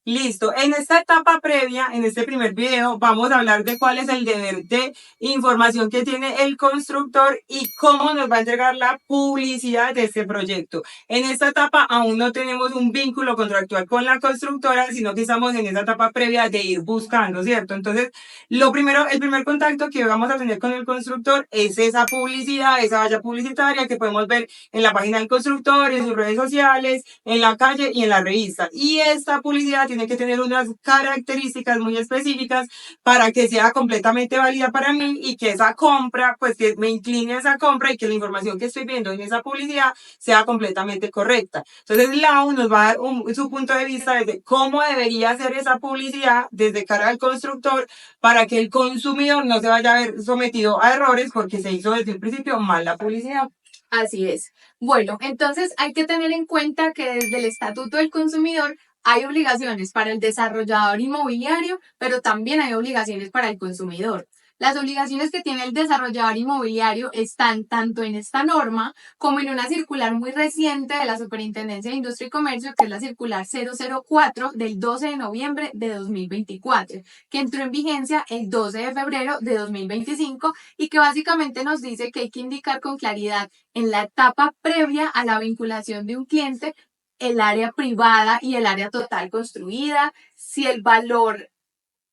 Listo. En esta etapa previa, en este primer video, vamos a hablar de cuál es el deber de información que tiene el constructor y cómo nos va a entregar la publicidad de este proyecto. En esta etapa aún no tenemos un vínculo contractual con la constructora, sino que estamos en esa etapa previa de ir buscando, ¿cierto? Entonces, el primer contacto que vamos a tener con el constructor es esa publicidad, esa valla publicitaria que podemos ver en la página del constructor, en sus redes sociales, en la calle y en la revista. Y esta publicidad tiene que tener unas características muy específicas para que sea completamente válida para mí y que esa compra, pues que me incline a esa compra y que la información que estoy viendo en esa publicidad sea completamente correcta. Entonces, Lau nos va a dar su punto de vista desde cómo debería ser esa publicidad desde cara al constructor para que el consumidor no se vaya a ver sometido a errores porque se hizo desde el principio mal la publicidad. Así es. Bueno, entonces hay que tener en cuenta que desde el Estatuto del Consumidor hay obligaciones para el desarrollador inmobiliario, pero también hay obligaciones para el consumidor. Las obligaciones que tiene el desarrollador inmobiliario están tanto en esta norma como en una circular muy reciente de la Superintendencia de Industria y Comercio, que es la circular 004 del 12 de noviembre de 2024, que entró en vigencia el 12 de febrero de 2025 y que básicamente nos dice que hay que indicar con claridad en la etapa previa a la vinculación de un cliente el área privada y el área total construida, si el valor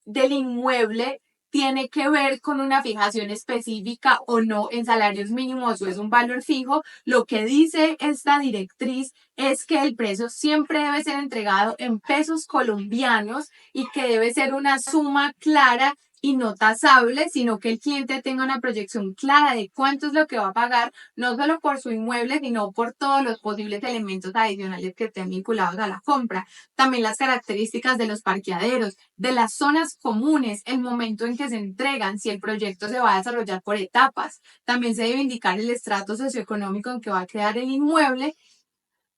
del inmueble tiene que ver con una fijación específica o no en salarios mínimos o es un valor fijo. Lo que dice esta directriz es que el precio siempre debe ser entregado en pesos colombianos y que debe ser una suma clara y no tasable, sino que el cliente tenga una proyección clara de cuánto es lo que va a pagar, no solo por su inmueble, sino por todos los posibles elementos adicionales que estén vinculados a la compra. También las características de los parqueaderos, de las zonas comunes, el momento en que se entregan, si el proyecto se va a desarrollar por etapas. También se debe indicar el estrato socioeconómico en que va a quedar el inmueble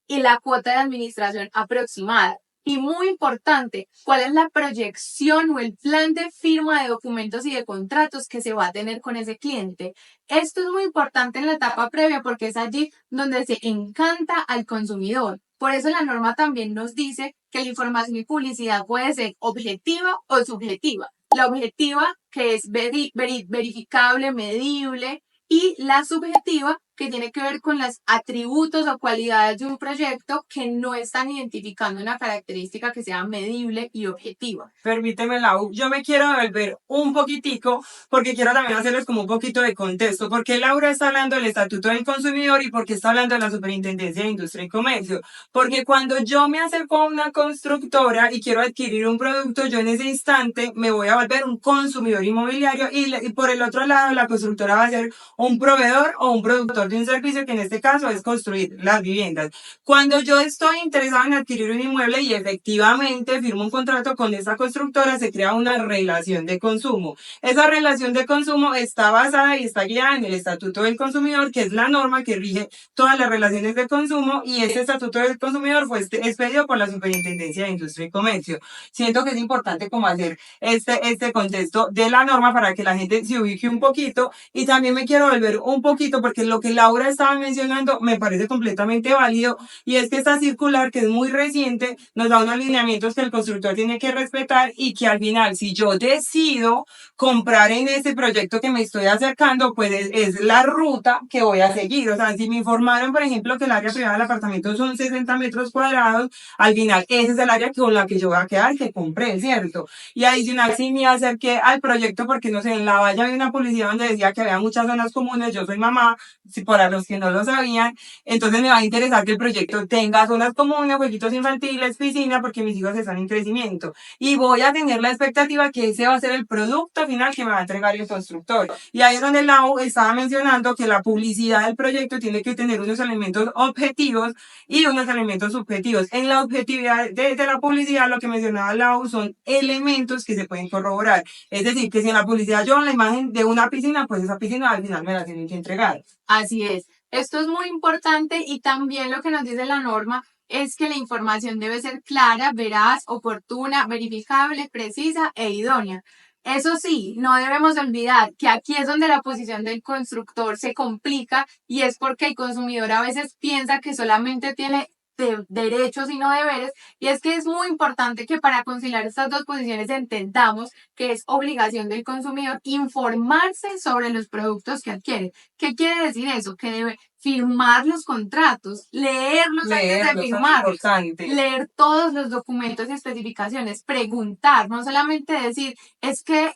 y la cuota de administración aproximada. Y muy importante, cuál es la proyección o el plan de firma de documentos y de contratos que se va a tener con ese cliente. Esto es muy importante en la etapa previa porque es allí donde se encanta al consumidor. Por eso la norma también nos dice que la información y publicidad puede ser objetiva o subjetiva. La objetiva, que es verificable, medible, y la subjetiva, que tiene que ver con los atributos o cualidades de un proyecto que no están identificando una característica que sea medible y objetiva. Permíteme, Lau, yo me quiero devolver un poquitico porque quiero también hacerles como un poquito de contexto. ¿Por qué Laura está hablando del Estatuto del Consumidor y por qué está hablando de la Superintendencia de Industria y Comercio? Porque cuando yo me acerco a una constructora y quiero adquirir un producto, yo en ese instante me voy a volver un consumidor inmobiliario y por el otro lado la constructora va a ser un proveedor o un productor de un servicio que en este caso es construir las viviendas. Cuando yo estoy interesado en adquirir un inmueble y efectivamente firmo un contrato con esta constructora, se crea una relación de consumo. Esa relación de consumo está basada y está guiada en el Estatuto del Consumidor, que es la norma que rige todas las relaciones de consumo, y ese Estatuto del Consumidor fue expedido por la Superintendencia de Industria y Comercio. Siento que es importante como hacer este contexto de la norma para que la gente se ubique un poquito, y también me quiero volver un poquito porque lo que Laura estaba mencionando me parece completamente válido, y es que esta circular, que es muy reciente, nos da unos lineamientos que el constructor tiene que respetar y que al final, si yo decido comprar en ese proyecto que me estoy acercando, pues es la ruta que voy a seguir. O sea, si me informaron, por ejemplo, que el área privada del apartamento son 60 metros cuadrados, al final ese es el área con la que yo voy a quedar, que compré, ¿cierto? Y adicional, si me acerqué al proyecto, porque no sé, en la valla había una publicidad donde decía que había muchas zonas comunes, yo soy mamá, si para los que no lo sabían, entonces me va a interesar que el proyecto tenga zonas comunes, jueguitos infantiles, piscina, porque mis hijos están en crecimiento. Y voy a tener la expectativa que ese va a ser el producto final que me va a entregar el constructor. Y ahí es donde Lau estaba mencionando que la publicidad del proyecto tiene que tener unos elementos objetivos y unos elementos subjetivos. En la objetividad de la publicidad, lo que mencionaba Lau son elementos que se pueden corroborar. Es decir, que si en la publicidad yo la imagen de una piscina, pues esa piscina al final me la tienen que entregar. Así es. Esto es muy importante y también lo que nos dice la norma es que la información debe ser clara, veraz, oportuna, verificable, precisa e idónea. Eso sí, no debemos olvidar que aquí es donde la posición del constructor se complica y es porque el consumidor a veces piensa que solamente tiene de derechos y no deberes, y es que es muy importante que para conciliar estas dos posiciones entendamos que es obligación del consumidor informarse sobre los productos que adquiere. ¿Qué quiere decir eso? Que debe firmar los contratos, leerlos antes de Leerlo, eso es firmarlos, importante. leer todos los documentos y especificaciones, preguntar, no solamente decir, es que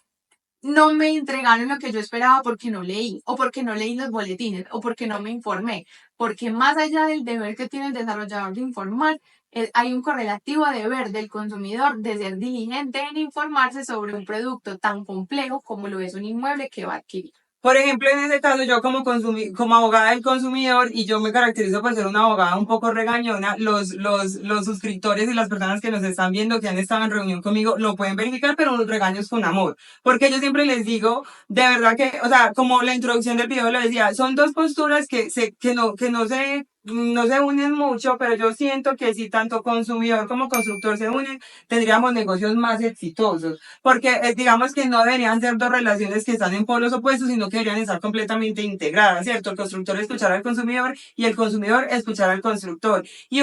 no me entregaron lo que yo esperaba porque no leí, o porque no leí los boletines, o porque no me informé, porque más allá del deber que tiene el desarrollador de informar, hay un correlativo deber del consumidor de ser diligente en informarse sobre un producto tan complejo como lo es un inmueble que va a adquirir. Por ejemplo, en ese caso, yo como abogada del consumidor, y yo me caracterizo por ser una abogada un poco regañona, los suscriptores y las personas que nos están viendo, que han estado en reunión conmigo, lo pueden verificar, pero los regaños con amor. Porque yo siempre les digo, de verdad que, o sea, como la introducción del video lo decía, son dos posturas que no se unen mucho, pero yo siento que si tanto consumidor como constructor se unen, tendríamos negocios más exitosos. Porque digamos que no deberían ser dos relaciones que están en polos opuestos, sino que deberían estar completamente integradas, ¿cierto? El constructor escuchar al consumidor y el consumidor escuchar al constructor. Y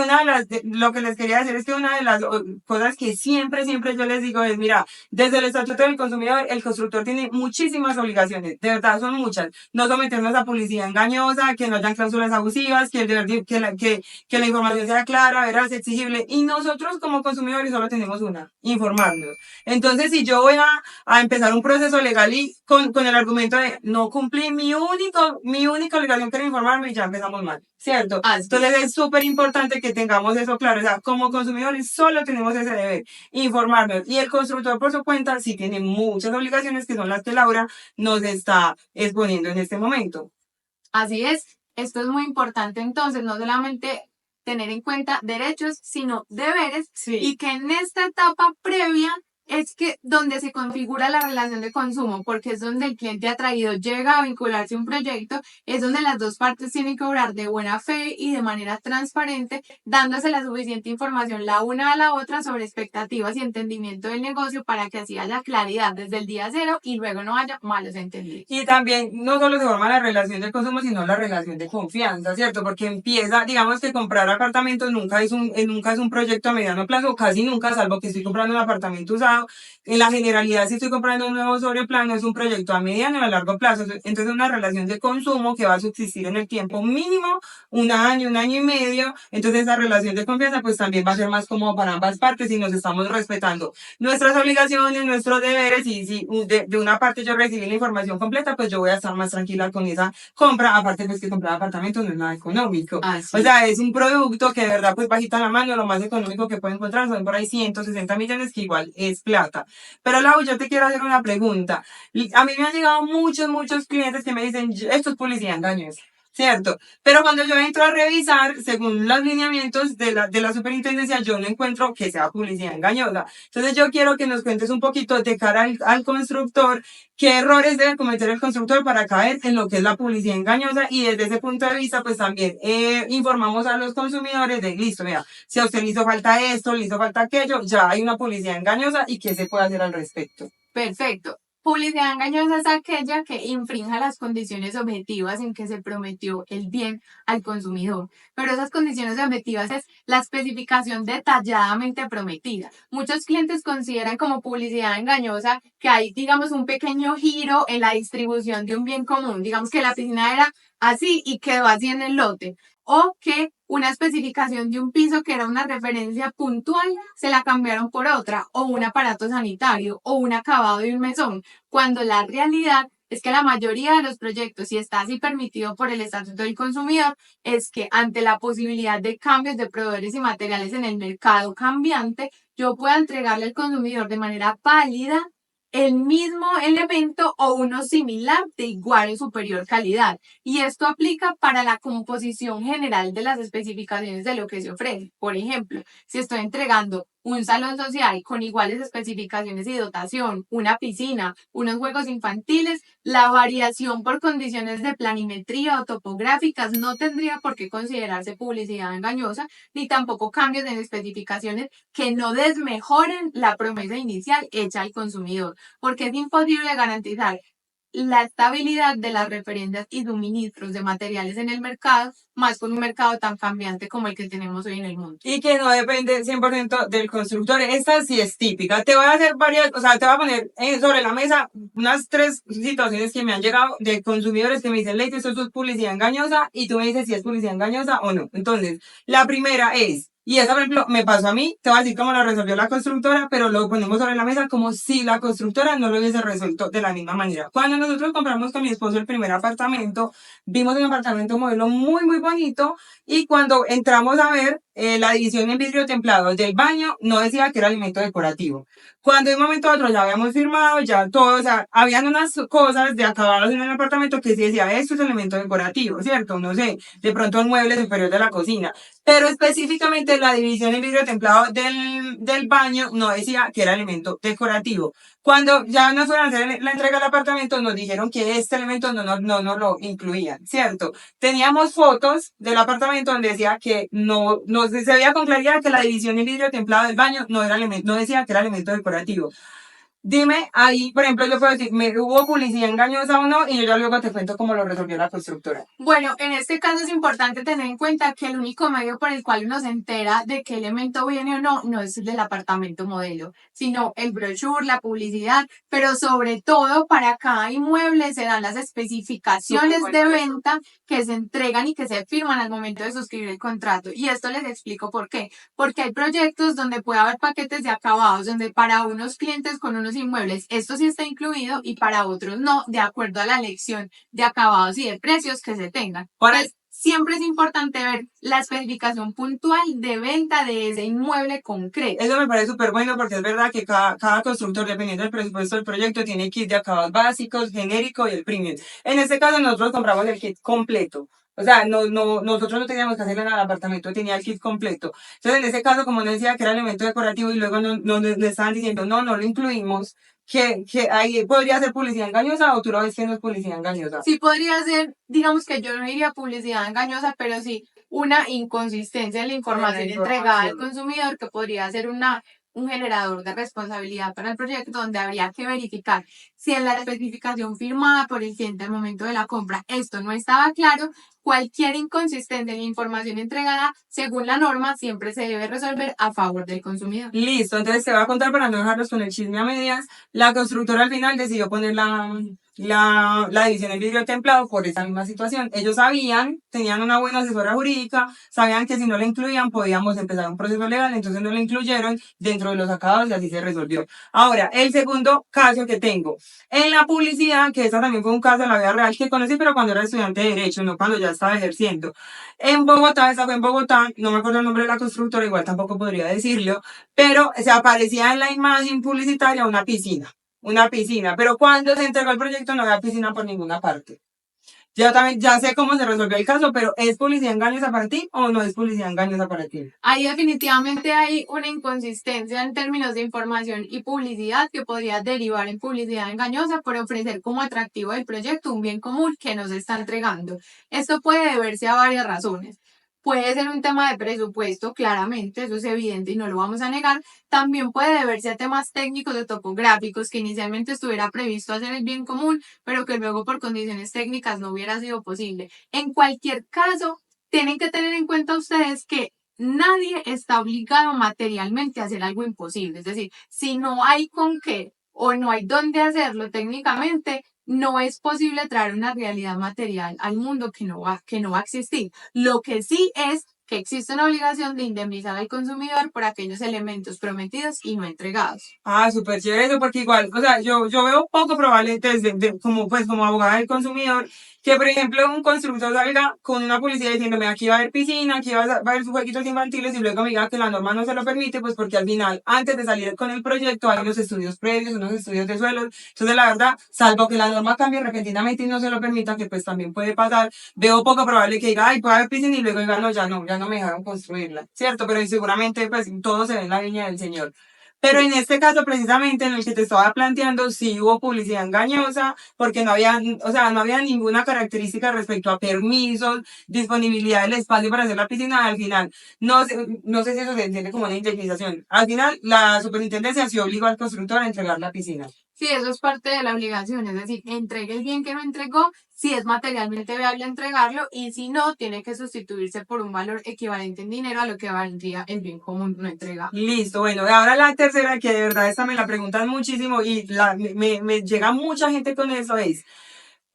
lo que les quería decir es que una de las cosas que siempre yo les digo es, mira, desde el Estatuto del Consumidor, el constructor tiene muchísimas obligaciones, de verdad son muchas. No someternos a publicidad engañosa, que no hayan cláusulas abusivas, que el deber que la información sea clara, veraz, exigible. Y nosotros como consumidores solo tenemos una, informarnos. Entonces, si yo voy a empezar un proceso legal y con el argumento de no cumplí mi única obligación que era informarme, ya empezamos mal, ¿cierto? Entonces es súper importante que tengamos eso claro. O sea, como consumidores solo tenemos ese deber, informarnos. Y el constructor por su cuenta sí tiene muchas obligaciones que son las que Laura nos está exponiendo en este momento. Así es, esto es muy importante entonces, no solamente tener en cuenta derechos, sino deberes, Sí. y que en esta etapa previa es que donde se configura la relación de consumo, porque es donde el cliente atraído llega a vincularse a un proyecto, es donde las dos partes tienen que obrar de buena fe y de manera transparente, dándose la suficiente información la una a la otra sobre expectativas y entendimiento del negocio para que así haya claridad desde el día cero y luego no haya malos entendidos. Y también no solo se forma la relación de consumo, sino la relación de confianza, ¿cierto? Porque empieza, digamos que comprar apartamentos nunca es un proyecto a mediano plazo, casi nunca, salvo que estoy comprando un apartamento usado. En la generalidad, si estoy comprando un nuevo sobre plano, es un proyecto a mediano y a largo plazo. Entonces, una relación de consumo que va a subsistir en el tiempo mínimo, un año y medio. Entonces, esa relación de confianza, pues también va a ser más cómodo para ambas partes y nos estamos respetando nuestras obligaciones, nuestros deberes, y si de una parte yo recibí la información completa, pues yo voy a estar más tranquila con esa compra. Aparte, pues que comprar apartamentos no es nada económico. Así. O sea, es un producto que de verdad pues bajita la mano, lo más económico que puedo encontrar son por ahí 160 millones, que igual es plata. Pero Lau, yo te quiero hacer una pregunta. A mí me han llegado muchos clientes que me dicen, esto es publicidad engañosa. ¿Cierto? Pero cuando yo entro a revisar, según los lineamientos de la superintendencia, yo no encuentro que sea publicidad engañosa. Entonces yo quiero que nos cuentes un poquito de cara al constructor, qué errores debe cometer el constructor para caer en lo que es la publicidad engañosa, y desde ese punto de vista, pues también informamos a los consumidores de, listo, mira, si a usted le hizo falta esto, le hizo falta aquello, ya hay una publicidad engañosa y qué se puede hacer al respecto. Perfecto. Publicidad engañosa es aquella que infrinja las condiciones objetivas en que se prometió el bien al consumidor. Pero esas condiciones objetivas es la especificación detalladamente prometida. Muchos clientes consideran como publicidad engañosa que hay, digamos, un pequeño giro en la distribución de un bien común. Digamos que la piscina era así y quedó así en el lote. O que una especificación de un piso que era una referencia puntual se la cambiaron por otra, o un aparato sanitario, o un acabado de un mesón, cuando la realidad es que la mayoría de los proyectos, y está así permitido por el Estatuto del Consumidor, es que ante la posibilidad de cambios de proveedores y materiales en el mercado cambiante, yo pueda entregarle al consumidor de manera válida el mismo elemento o uno similar de igual o superior calidad. Y esto aplica para la composición general de las especificaciones de lo que se ofrece. Por ejemplo, si estoy entregando un salón social con iguales especificaciones y dotación, una piscina, unos juegos infantiles, la variación por condiciones de planimetría o topográficas no tendría por qué considerarse publicidad engañosa, ni tampoco cambios en especificaciones que no desmejoren la promesa inicial hecha al consumidor, porque es imposible garantizar la estabilidad de las referencias y suministros de materiales en el mercado, más con un mercado tan cambiante como el que tenemos hoy en el mundo. Y que no depende 100% del constructor. Esta sí es típica. Te voy a hacer varias, o sea, te voy a poner sobre la mesa unas 3 situaciones que me han llegado de consumidores que me dicen, Lady, esto es publicidad engañosa, y tú me dices si es publicidad engañosa o no. Entonces, la primera es, y esa, por ejemplo, me pasó a mí, te voy a decir cómo lo resolvió la constructora, pero lo ponemos sobre la mesa como si la constructora no lo hubiese resuelto de la misma manera. Cuando nosotros compramos con mi esposo el primer apartamento, vimos un apartamento modelo muy, muy bonito, y cuando entramos a ver la división en vidrio templado del baño, no decía que era alimento decorativo. Cuando de un momento a otro ya habíamos firmado, ya todo, o sea, habían unas cosas de acabados en el apartamento que sí decía, esto es alimento decorativo, ¿cierto? No sé, de pronto el mueble superior de la cocina. Pero específicamente la división en vidrio templado del baño no decía que era elemento decorativo. Cuando ya nos fueron a hacer la entrega del apartamento, nos dijeron que este elemento no lo incluían, ¿cierto? Teníamos fotos del apartamento donde decía que no se veía con claridad que la división en vidrio templado del baño no era no decía que era elemento decorativo. Dime, ahí, por ejemplo, yo puedo decir, ¿me hubo publicidad engañosa o no? Y yo ya luego te cuento cómo lo resolvió la constructora. Bueno, en este caso es importante tener en cuenta que el único medio por el cual uno se entera de qué elemento viene o no, no es el del apartamento modelo, sino el brochure, la publicidad, pero sobre todo para cada inmueble se dan las especificaciones de venta que se entregan y que se firman al momento de suscribir el contrato. Y esto les explico por qué. Porque hay proyectos donde puede haber paquetes de acabados, donde para unos clientes con unos inmuebles esto sí está incluido y para otros no, de acuerdo a la elección de acabados y de precios que se tengan. Entonces, siempre es importante ver la especificación puntual de venta de ese inmueble concreto. Eso me parece súper bueno porque es verdad que cada constructor, dependiendo del presupuesto del proyecto, tiene kit de acabados básicos, genérico y el premium. En este caso, nosotros compramos el kit completo. O sea, nosotros no teníamos que hacerle nada al apartamento, tenía el kit completo. Entonces, en ese caso, como no decía que era elemento decorativo y luego nos estaban diciendo, no lo incluimos, que ahí podría ser publicidad engañosa, o tú lo ves que no es publicidad engañosa. Sí podría ser, digamos que yo no diría publicidad engañosa, pero sí una inconsistencia en la información entregada al consumidor que podría ser un generador de responsabilidad para el proyecto donde habría que verificar si en la especificación firmada por el cliente al momento de la compra esto no estaba claro. Cualquier inconsistencia en la información entregada según la norma siempre se debe resolver a favor del consumidor. Listo, entonces te voy a contar para no dejarlos con el chisme a medias. La constructora al final decidió poner la división en vidrio templado por esa misma situación. Ellos sabían, tenían una buena asesora jurídica, sabían que si no la incluían podíamos empezar un proceso legal, entonces no la incluyeron dentro de los acabados y así se resolvió. Ahora, el segundo caso que tengo, en la publicidad, que esa también fue un caso de la vida real que conocí, pero cuando era estudiante de Derecho, no cuando ya estaba ejerciendo. En Bogotá, esa fue en Bogotá, no me acuerdo el nombre de la constructora, igual tampoco podría decirlo, pero se aparecía en la imagen publicitaria una piscina, pero cuando se entregó el proyecto no había piscina por ninguna parte. Yo también ya sé cómo se resolvió el caso, pero ¿es publicidad engañosa para ti o no es publicidad engañosa para ti? Ahí definitivamente hay una inconsistencia en términos de información y publicidad que podría derivar en publicidad engañosa por ofrecer como atractivo del proyecto un bien común que nos está entregando. Esto puede deberse a varias razones. Puede ser un tema de presupuesto, claramente, eso es evidente y no lo vamos a negar. También puede deberse a temas técnicos o topográficos que inicialmente estuviera previsto hacer el bien común, pero que luego por condiciones técnicas no hubiera sido posible. En cualquier caso, tienen que tener en cuenta ustedes que nadie está obligado materialmente a hacer algo imposible. Es decir, si no hay con qué o no hay dónde hacerlo técnicamente, no es posible traer una realidad material al mundo que no va a existir. Lo que sí es que existe una obligación de indemnizar al consumidor por aquellos elementos prometidos y no entregados. Ah, súper chévere eso, porque igual, o sea, yo veo poco probable como abogada del consumidor, que por ejemplo un constructor salga con una publicidad diciéndome aquí va a haber piscina, aquí va a haber sus jueguitos infantiles y luego me diga que la norma no se lo permite, pues porque al final, antes de salir con el proyecto, hay unos estudios previos, unos estudios de suelos. Entonces, la verdad, salvo que la norma cambie repentinamente y no se lo permita, que pues también puede pasar, veo poco probable que diga, ay, puede haber piscina y luego diga, no, ya no me dejaron construirla, ¿cierto? Pero seguramente pues todo se ve en la viña del Señor. Pero en este caso, precisamente en el que te estaba planteando, sí hubo publicidad engañosa, porque no había, o sea, no había ninguna característica respecto a permisos, disponibilidad del espacio para hacer la piscina. Al final, no sé si eso se entiende como una indemnización. Al final, la superintendencia sí obligó al constructor a entregar la piscina. Sí, eso es parte de la obligación, es decir, entregue el bien que no entregó, si es materialmente viable entregarlo y si no, tiene que sustituirse por un valor equivalente en dinero a lo que valdría el bien común no entregado. Listo, bueno, ahora la tercera, que de verdad esta me la preguntan muchísimo y me llega mucha gente con eso, es,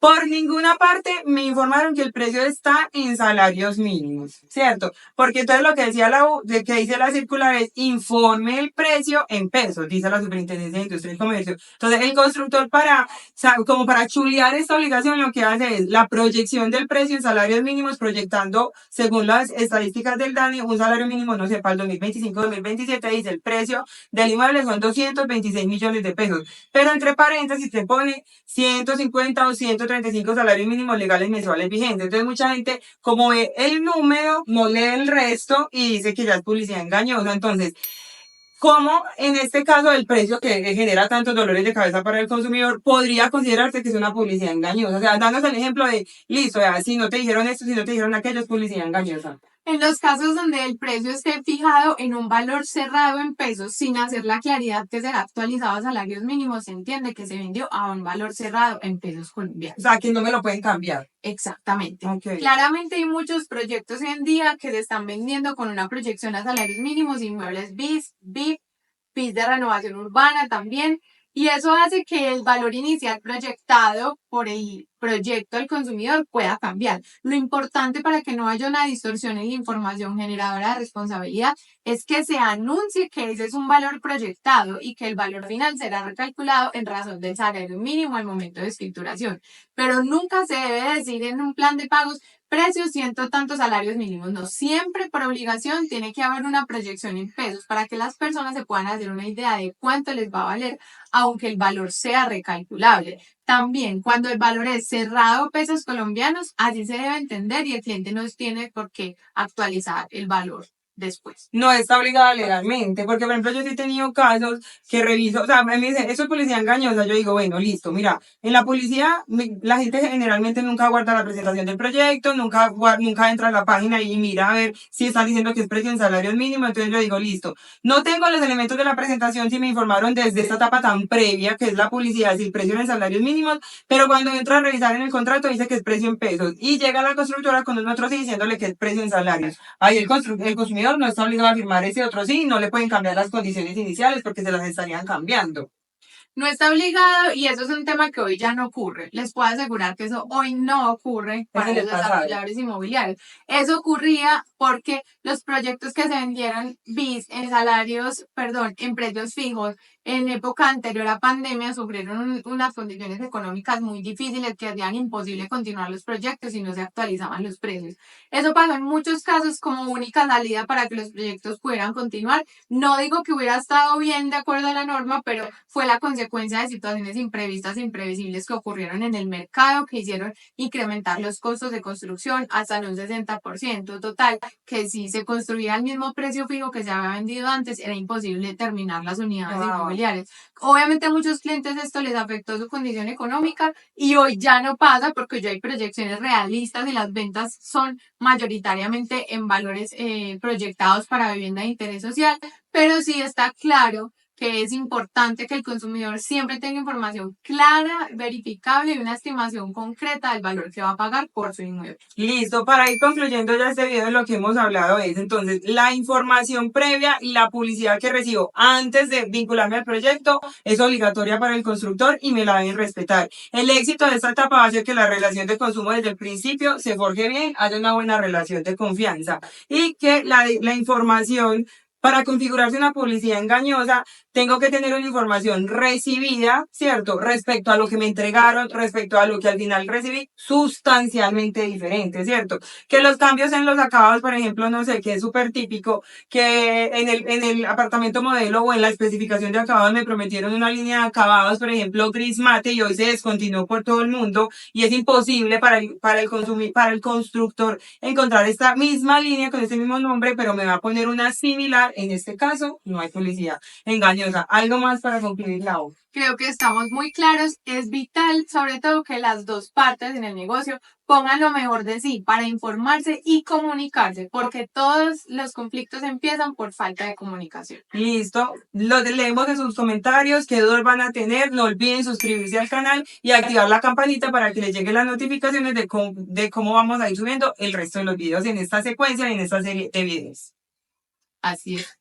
por ninguna parte me informaron que el precio está en salarios mínimos, ¿cierto? Porque entonces lo que decía de que dice la circular es informe el precio en pesos, dice la Superintendencia de Industria y Comercio. Entonces el constructor como para chulear esta obligación lo que hace es la proyección del precio en salarios mínimos, proyectando según las estadísticas del DANE un salario mínimo, no sé, para el 2025-2027 dice el precio del inmueble son 226 millones de pesos, pero entre paréntesis te pone 150 o 135 salarios mínimos legales mensuales vigentes. Entonces mucha gente, como ve el número, no lee el resto y dice que ya es publicidad engañosa. Entonces, ¿cómo en este caso el precio que genera tantos dolores de cabeza para el consumidor podría considerarse que es una publicidad engañosa? O sea, danos el ejemplo de, listo, ya, si no te dijeron esto, si no te dijeron aquello, es publicidad engañosa. En los casos donde el precio esté fijado en un valor cerrado en pesos sin hacer la claridad que será actualizado a salarios mínimos, se entiende que se vendió a un valor cerrado en pesos colombianos. O sea, que no me lo pueden cambiar. Exactamente. Okay. Claramente hay muchos proyectos hoy en día que se están vendiendo con una proyección a salarios mínimos, inmuebles BIS, BIS de renovación urbana también, y eso hace que el valor inicial proyectado por el proyecto del consumidor pueda cambiar. Lo importante para que no haya una distorsión en la información generadora de responsabilidad es que se anuncie que ese es un valor proyectado y que el valor final será recalculado en razón del salario mínimo al momento de escrituración. Pero nunca se debe decir en un plan de pagos precios ciento tantos salarios mínimos. No, siempre por obligación tiene que haber una proyección en pesos para que las personas se puedan hacer una idea de cuánto les va a valer, aunque el valor sea recalculable. También, cuando el valor es cerrado pesos colombianos, así se debe entender y el cliente no tiene por qué actualizar el valor después. No está obligada legalmente, porque por ejemplo yo sí he tenido casos que reviso, o sea, me dicen, eso es publicidad engañosa, yo digo, bueno, listo, mira, en la publicidad la gente generalmente nunca guarda la presentación del proyecto, nunca entra a la página y mira a ver si están diciendo que es precio en salarios mínimos, entonces yo digo, listo, no tengo los elementos de la presentación si me informaron desde esta etapa tan previa, que es la publicidad, si el precio en salarios mínimos, pero cuando entro a revisar en el contrato dice que es precio en pesos, y llega la constructora con un otro sí diciéndole que es precio en salarios. Ahí el consumidor no está obligado a firmar ese otro sí, no le pueden cambiar las condiciones iniciales porque se las estarían cambiando. No está obligado y eso es un tema que hoy ya no ocurre. Les puedo asegurar que eso hoy no ocurre para los desarrolladores inmobiliarios. Eso ocurría porque los proyectos que se vendieron BIS en en precios fijos en época anterior a pandemia sufrieron unas condiciones económicas muy difíciles que hacían imposible continuar los proyectos y no se actualizaban los precios. Eso pasó en muchos casos como única salida para que los proyectos pudieran continuar. No digo que hubiera estado bien de acuerdo a la norma, pero fue la consecuencia de situaciones imprevistas e imprevisibles que ocurrieron en el mercado que hicieron incrementar los costos de construcción hasta en un 60%. Total, que si se construía al mismo precio fijo que se había vendido antes, era imposible terminar las unidades inmobiliarias. Obviamente a muchos clientes esto les afectó su condición económica y hoy ya no pasa porque ya hay proyecciones realistas y las ventas son mayoritariamente en valores proyectados para vivienda de interés social, pero sí está claro que es importante que el consumidor siempre tenga información clara, verificable y una estimación concreta del valor que va a pagar por su inmueble. Listo, para ir concluyendo ya este video de lo que hemos hablado es entonces la información previa y la publicidad que recibo antes de vincularme al proyecto es obligatoria para el constructor y me la deben respetar. El éxito de esta etapa va a ser que la relación de consumo desde el principio se forje bien, haya una buena relación de confianza y que la información para configurarse una publicidad engañosa, tengo que tener una información recibida, ¿cierto? Respecto a lo que me entregaron, respecto a lo que al final recibí, sustancialmente diferente, ¿cierto? Que los cambios en los acabados, por ejemplo, no sé, que es súper típico, que en el apartamento modelo o en la especificación de acabados me prometieron una línea de acabados, por ejemplo, gris mate, y hoy se descontinuó por todo el mundo, y es imposible para el constructor encontrar esta misma línea con este mismo nombre, pero me va a poner una similar publicidad. En este caso, no hay publicidad engañosa. ¿Algo más para concluir, Lau? Creo que estamos muy claros. Es vital, sobre todo, que las dos partes en el negocio pongan lo mejor de sí para informarse y comunicarse, porque todos los conflictos empiezan por falta de comunicación. Listo. Los leemos en sus comentarios. ¿Qué dudas van a tener? No olviden suscribirse al canal y activar la campanita para que les lleguen las notificaciones de cómo vamos a ir subiendo el resto de los videos en esta secuencia y en esta serie de videos. Así es.